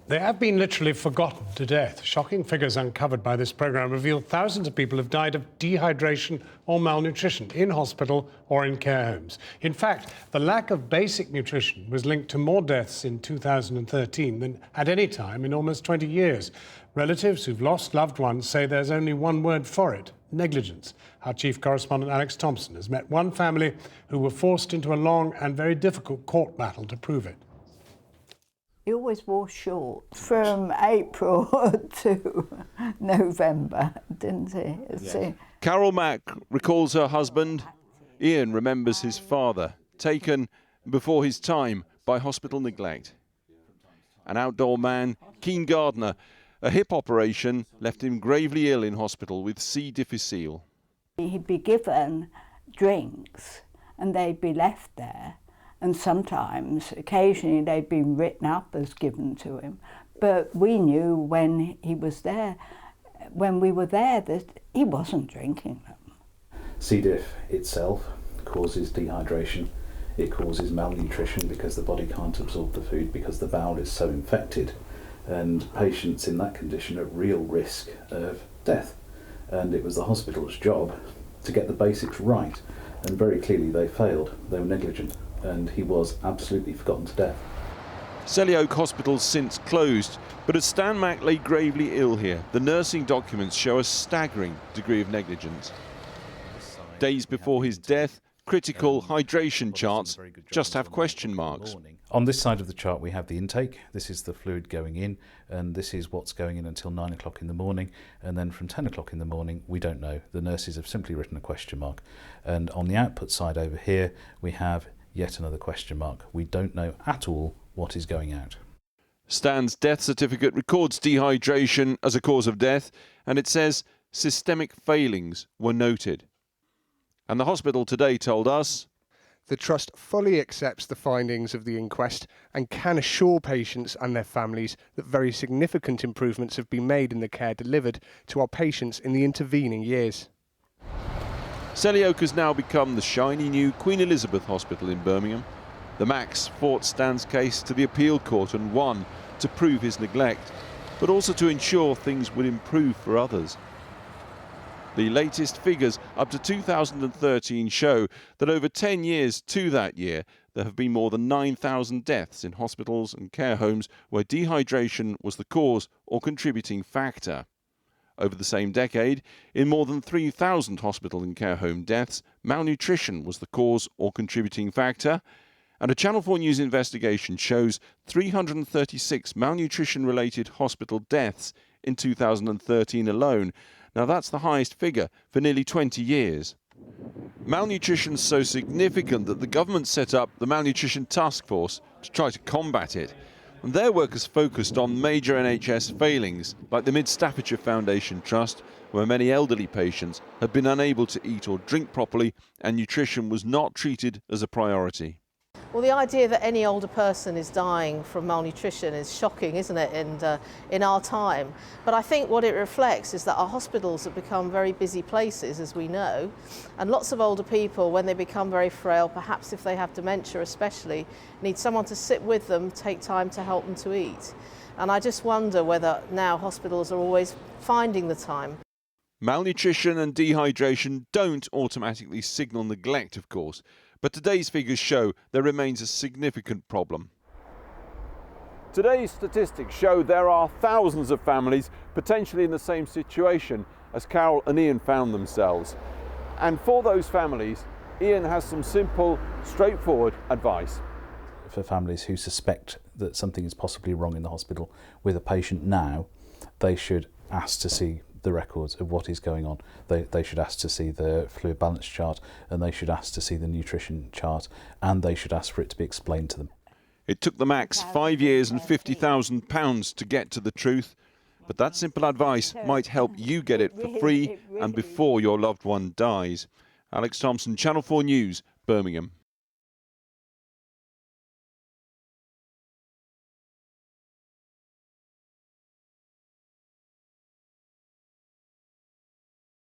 They have been literally forgotten to death. Shocking figures uncovered by this programme reveal thousands of people have died of dehydration or malnutrition in hospital or in care homes. In fact, the lack of basic nutrition was linked to more deaths in 2013 than at any time in almost 20 years. Relatives who've lost loved ones say there's only one word for it: negligence. Our chief correspondent Alex Thompson has met one family who were forced into a long and very difficult court battle to prove it. He always wore shorts from April to November, didn't he? Yes. Carol Mack recalls her husband. Ian remembers his father, taken before his time by hospital neglect. An outdoor man, keen gardener. A hip operation left him gravely ill in hospital with C. difficile. He'd be given drinks and they'd be left there. And sometimes, occasionally, they'd been written up as given to him. But we knew when he was there, when we were there, that he wasn't drinking them. C. diff itself causes dehydration. It causes malnutrition because the body can't absorb the food because the bowel is so infected. And patients in that condition are at real risk of death. And it was the hospital's job to get the basics right. And very clearly they failed. They were negligent. And he was absolutely forgotten to death. Selly Oak Hospital's since closed, but as Stan Mack lay gravely ill here, the nursing documents show a staggering degree of negligence. Days before his death, critical hydration charts just have question marks. On this side of the chart we have the intake. This is the fluid going in, and this is what's going in until 9 o'clock in the morning, and then from 10 o'clock in the morning we don't know. The nurses have simply written a question mark. And on the output side over here we have yet another question mark. We don't know at all what is going out. Stan's death certificate records dehydration as a cause of death, and it says systemic failings were noted. And the hospital today told us the Trust fully accepts the findings of the inquest and can assure patients and their families that very significant improvements have been made in the care delivered to our patients in the intervening years. Selly Oak has now become the shiny new Queen Elizabeth Hospital in Birmingham. The Macks fought Stan's case to the appeal court and won, to prove his neglect, but also to ensure things would improve for others. The latest figures up to 2013 show that over 10 years to that year, there have been more than 9,000 deaths in hospitals and care homes where dehydration was the cause or contributing factor. Over the same decade, in more than 3,000 hospital and care home deaths, malnutrition was the cause or contributing factor. And a Channel 4 News investigation shows 336 malnutrition-related hospital deaths in 2013 alone. Now that's the highest figure for nearly 20 years. Malnutrition's so significant that the government set up the Malnutrition Task Force to try to combat it. And their work has focused on major NHS failings, like the Mid Staffordshire Foundation Trust, where many elderly patients had been unable to eat or drink properly and nutrition was not treated as a priority. Well, the idea that any older person is dying from malnutrition is shocking, isn't it, in our time? But I think what it reflects is that our hospitals have become very busy places, as we know, and lots of older people, when they become very frail, perhaps if they have dementia especially, need someone to sit with them, take time to help them to eat. And I just wonder whether now hospitals are always finding the time. Malnutrition and dehydration don't automatically signal neglect, of course, but today's figures show there remains a significant problem. Today's statistics show there are thousands of families potentially in the same situation as Carol and Ian found themselves. And for those families, Ian has some simple, straightforward advice. For families who suspect that something is possibly wrong in the hospital with a patient now, they should ask to see the records of what is going on. They should ask to see the fluid balance chart, and they should ask to see the nutrition chart, and they should ask for it to be explained to them. It took the Macks 5 years and £50,000 to get to the truth, but that simple advice might help you get it for free and before your loved one dies. Alex Thompson, Channel 4 News, Birmingham.